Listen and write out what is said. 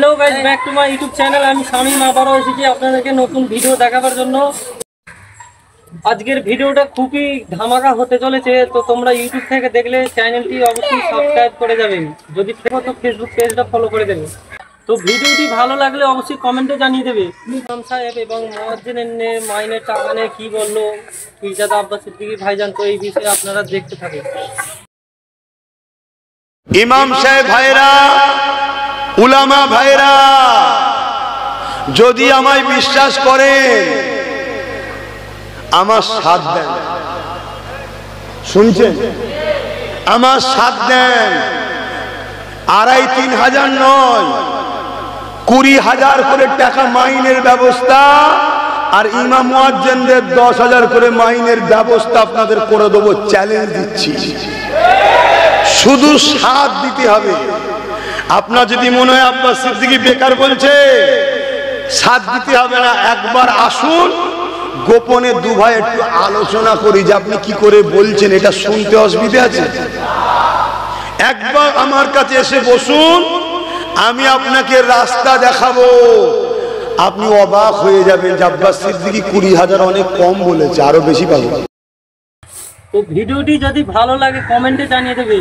Hello guys, back to my YouTube channel. আমি শামীম আবারও এসেছি আপনাদেরকে নতুন ভিডিও দেখাবার জন্য। আজকের ভিডিওটা খুবই ধামাকা হতে চলেছে, তো তোমরা ইউটিউব থেকে দেখলে চ্যানেলটি অবশ্যই সাবস্ক্রাইব করে যাবেন, যদি তো ফেসবুক পেজটা ফলো করে দেবে। তো ভিডিওটি ভালো লাগলে অবশ্যই কমেন্টে জানিয়ে দেবে। ইমাম সাহেব এবং মুয়াজ্জিনের মাইনের টাকা নিয়ে কি বললো পীরজাদা আব্বাস সিদ্দিকী ভাইজান, তো এই বিষয়ে আপনারা দেখতে থাকেন। ইমাম সাহেব ভাইরা, উলামা ভাইরা, যদি আমায় বিশ্বাস করেন আমার সাথ দেন। শুনছেন? আমার সাথ দেন। 2500-3000 নয়, 20,000 করে টাকা মাইনের ব্যবস্থা, আর ইমাম মুয়াজ্জিনদের 10,000 করে মাইনের ব্যবস্থা আপনাদের করে দেবো। চ্যালেঞ্জ দিচ্ছি, শুধু সাথ দিতে হবে। আপনার যদি মনে হয় আব্বাস সিদ্দিকী বেকার বলছে, সাথ দিতে হবে না। একবার আসুন, গোপনে দু ভাই একটু আলোচনা করি যে আপনি কি করে বলছেন, এটা শুনতে অসুবিধা আছে? একবার আমার কাছে এসে বসুন, আমি আপনাকে রাস্তা দেখাবো। আপনি অবাক হয়ে যাবেন যে আব্বাস সিদ্দিকী 20,000 অনেক কম বলেছে, আরো বেশি পাবো। তো ভিডিওটি যদি ভালো লাগে কমেন্টে জানিয়ে দেবে।